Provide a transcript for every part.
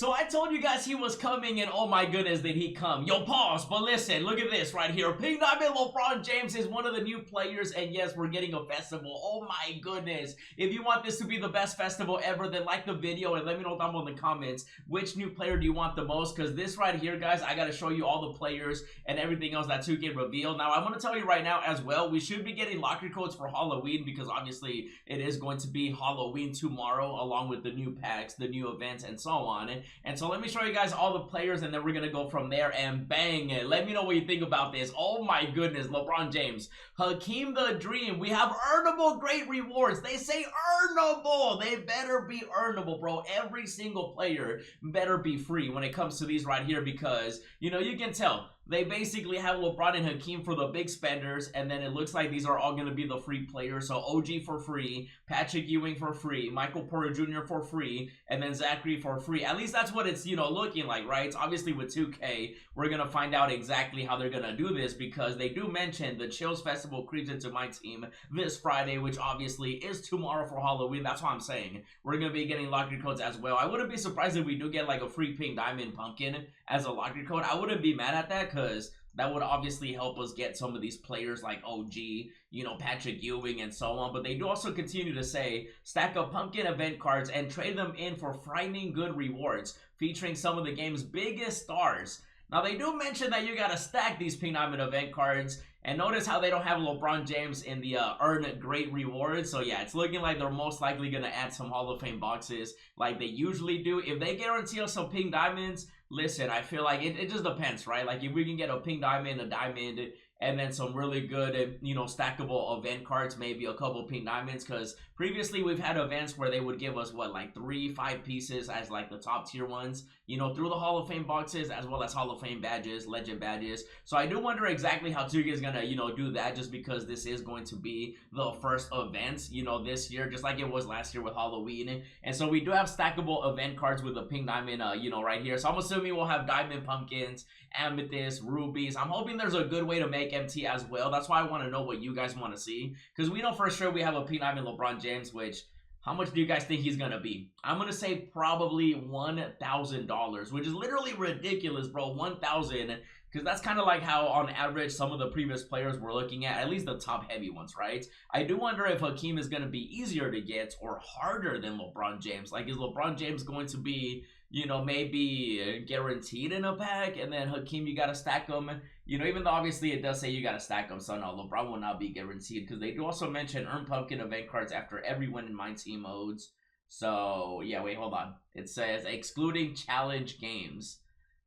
So I told you guys he was coming, and oh my goodness, did he come. Yo, pause, but listen, look at this right here. Pink Diamond LeBron James is one of the new players, and yes, we're getting a festival. Oh my goodness. If you want this to be the best festival ever, then like the video and let me know down below in the comments which new player do you want the most, because this right here, guys, I gotta show you all the players and everything else that 2K revealed. Now, I'm gonna tell you right now as well, we should be getting locker codes for Halloween, because obviously it is going to be Halloween tomorrow, along with the new packs, the new events, and so on. And so let me show you guys all the players, and then we're gonna go from there. And bang, let me know what you think about this. Oh my goodness, LeBron James, Hakeem the Dream. We have earnable great rewards. They say earnable. They better be earnable, bro. Every single player better be free when it comes to these right here, because you know, you can tell they basically have LeBron and Hakeem for the big spenders, and then it looks like these are all going to be the free players. So OG for free, Patrick Ewing for free, Michael Porter Jr. for free, and then Zachary for free. At least that's what it's, you know, looking like, right? It's obviously with 2K, we're going to find out exactly how they're going to do this, because they do mention the Chills Festival creeps into my team this Friday, which obviously is tomorrow for Halloween. That's what I'm saying. We're going to be getting locker codes as well. I wouldn't be surprised if we do get like a free Pink Diamond Pumpkin as a locker code. I wouldn't be mad at that, because that would obviously help us get some of these players like OG, you know, Patrick Ewing, and so on. But they do also continue to say, stack up pumpkin event cards and trade them in for frightening good rewards, featuring some of the game's biggest stars. Now, they do mention that you gotta stack these Pink Diamond event cards, and notice how they don't have LeBron James in the earn great rewards. So yeah, it's looking like they're most likely gonna add some Hall of Fame boxes like they usually do. If they guarantee us some Pink Diamonds, listen, I feel like it just depends, right? Like if we can get a Pink Diamond, a Diamond, and then some really good, you know, stackable event cards, maybe a couple Pink Diamonds, because previously we've had events where they would give us, what, like 3-5 pieces as like the top tier ones, you know, through the Hall of Fame boxes, as well as Hall of Fame badges, legend badges. So I do wonder exactly how 2K is gonna, you know, do that, just because this is going to be the first event, you know, this year, just like it was last year with Halloween. And so we do have stackable event cards with the Pink Diamond, you know, right here. So I'm assuming we'll have Diamond Pumpkins, Amethyst, Rubies. I'm hoping there's a good way to make MT as well. That's why I want to know what you guys want to see, because we know for sure we have a Pink Diamond LeBron James, which, how much do you guys think he's gonna be? I'm gonna say probably $1,000, which is literally ridiculous, bro. 1,000, because that's kind of like how on average some of the previous players we're looking at least the top heavy ones, right? I do wonder if Hakeem is gonna be easier to get or harder than LeBron James. Like, is LeBron James going to be, you know, maybe guaranteed in a pack, and then Hakeem, you gotta stack them, you know, even though obviously it does say you gotta stack them, so no, LeBron will not be guaranteed, because they do also mention earn pumpkin event cards after every win in my team modes. So yeah, wait, hold on, it says excluding challenge games.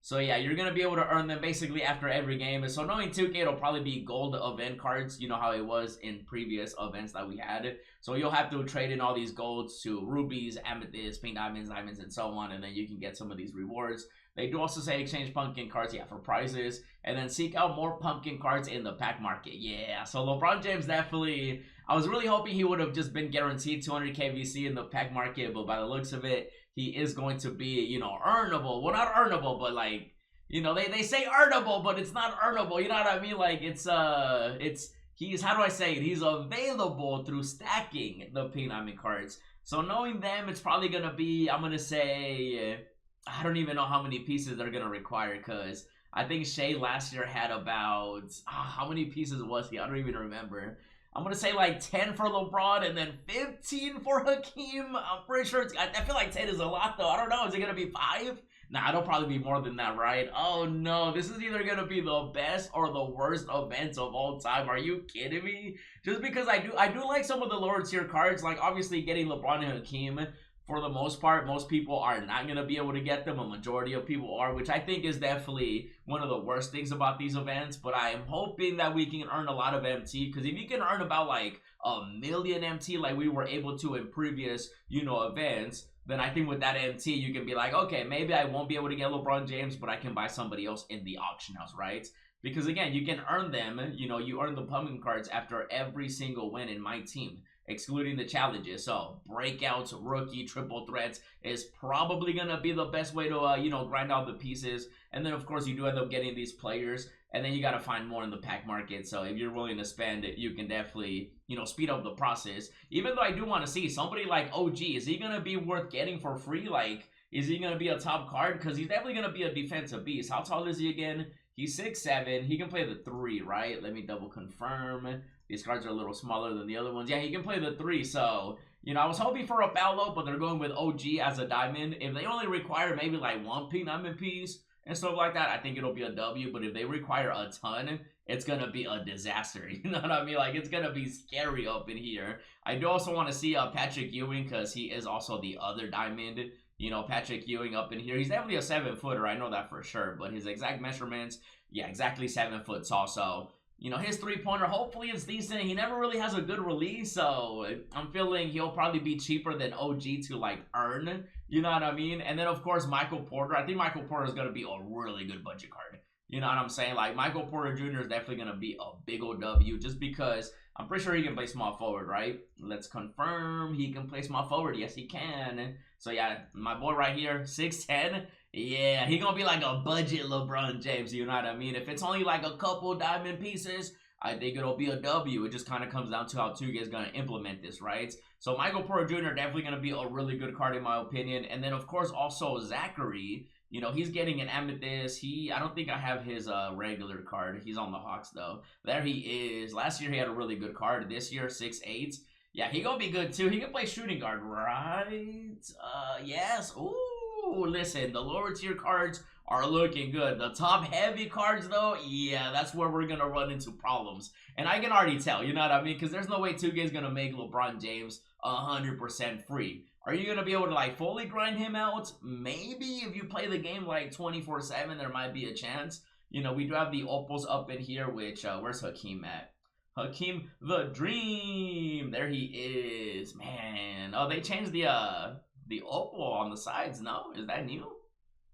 So yeah, you're going to be able to earn them basically after every game. And so knowing 2K, it'll probably be gold event cards, you know how it was in previous events that we had. So you'll have to trade in all these golds to rubies, amethysts, pink diamonds, diamonds, and so on. And then you can get some of these rewards. They do also say exchange pumpkin cards, yeah, for prizes. And then seek out more pumpkin cards in the pack market. Yeah, so LeBron James definitely, I was really hoping he would have just been guaranteed 200k VC in the pack market. But by the looks of it, he is going to be, you know, earnable. Well, not earnable, but like, you know, they say earnable, but it's not earnable. You know what I mean? Like, he's, how do I say it? He's available through stacking the Pink Diamond cards. So knowing them, it's probably going to be, I'm going to say, I don't even know how many pieces they're going to require, because I think Shea last year had about, how many pieces was he? I don't even remember. I'm going to say like 10 for LeBron and then 15 for Hakeem. I'm pretty sure I feel like 10 is a lot though. I don't know. Is it going to be 5? Nah, it'll probably be more than that, right? Oh no, this is either going to be the best or the worst event of all time. Are you kidding me? Just because I do like some of the lower tier cards, like obviously getting LeBron and Hakeem. For the most part, most people are not going to be able to get them. A majority of people are, which I think is definitely one of the worst things about these events. But I am hoping that we can earn a lot of MT, because if you can earn about like 1 million MT like we were able to in previous, you know, events, then I think with that MT, you can be like, okay, maybe I won't be able to get LeBron James, but I can buy somebody else in the auction house, right? Because again, you can earn them, you know, you earn the pumpkin cards after every single win in my team, excluding the challenges. So breakouts, rookie, triple threats is probably gonna be the best way to you know, grind out the pieces. And then of course you do end up getting these players, and then you gotta find more in the pack market. So if you're willing to spend it, you can definitely, you know, speed up the process. Even though I do want to see somebody like OG, is he gonna be worth getting for free? Like, Is he gonna be a top card? Because he's definitely gonna be a defensive beast. How tall is he again? He's 6'7". He can play the 3, right? Let me double confirm. These cards are a little smaller than the other ones. Yeah, he can play the 3, so, you know, I was hoping for a Paolo, but they're going with OG as a diamond. If they only require maybe like one diamond piece and stuff like that, I think it'll be a W, but if they require a ton, it's gonna be a disaster. You know what I mean? Like, it's gonna be scary up in here. I do also want to see Patrick Ewing, because he is also the other diamond. You know, Patrick Ewing up in here. He's definitely a 7-footer. I know that for sure. But his exact measurements, yeah, exactly 7 foot tall. So, you know, his three-pointer, hopefully it's decent. He never really has a good release. So, I'm feeling he'll probably be cheaper than OG to, like, earn. You know what I mean? And then, of course, Michael Porter. I think Michael Porter is going to be a really good budget card. You know what I'm saying? Like, Michael Porter Jr. is definitely going to be a big old W just because I'm pretty sure he can play small forward, right? Let's confirm he can play small forward. Yes, he can. So, yeah, my boy right here, 6'10". Yeah, he gonna be like a budget LeBron James, you know what I mean? If it's only like a couple diamond pieces, I think it'll be a W. It just kind of comes down to how 2K is going to implement this, right? So, Michael Porter Jr. definitely going to be a really good card in my opinion. And then, of course, also Zachary. You know, he's getting an amethyst. I don't think I have his regular card. He's on the Hawks, though. There he is. Last year, he had a really good card. This year, 6'8". Yeah, he gonna be good, too. He can play shooting guard, right? Yes. Ooh, listen, the lower tier cards are looking good. The top heavy cards, though, yeah, that's where we're gonna run into problems. And I can already tell, you know what I mean? Because there's no way 2K is gonna make LeBron James 100% free. Are you going to be able to, like, fully grind him out? Maybe if you play the game, like, 24/7, there might be a chance. You know, we do have the Opals up in here, which, where's Hakeem at? Hakeem the Dream. There he is. Man. Oh, they changed the Opal on the sides, no? Is that new?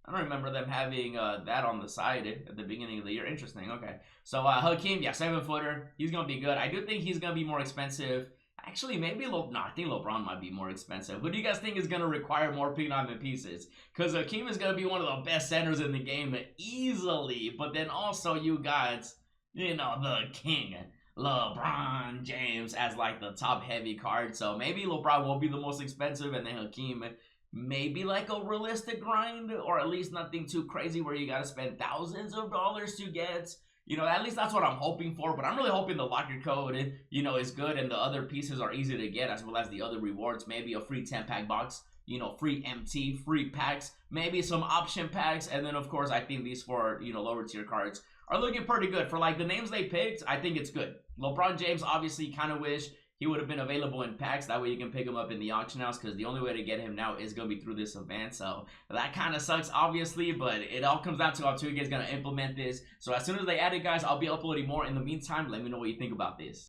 I don't remember them having that on the side at the beginning of the year. Interesting, okay. So, Hakeem, yeah, 7-footer. He's going to be good. I do think he's going to be more expensive. Actually, maybe I think LeBron might be more expensive. Who do you guys think is going to require more diamond pieces? Because Hakeem is going to be one of the best centers in the game easily. But then also you got, you know, the king, LeBron James, as like the top heavy card. So maybe LeBron will be the most expensive, and then Hakeem maybe like a realistic grind, or at least nothing too crazy where you got to spend thousands of dollars to get. You know, at least that's what I'm hoping for, but I'm really hoping the locker code, you know, is good and the other pieces are easy to get, as well as the other rewards. Maybe a free 10-pack box, you know, free MT, free packs, maybe some option packs, and then, of course, I think these 4, you know, lower tier cards are looking pretty good. For, like, the names they picked, I think it's good. LeBron James, obviously, kind of wish he would have been available in packs. That way you can pick him up in the auction house, because the only way to get him now is going to be through this event. So that kind of sucks, obviously, but it all comes down to how 2K is going to implement this. So as soon as they add it, guys, I'll be uploading more. In the meantime, let me know what you think about this.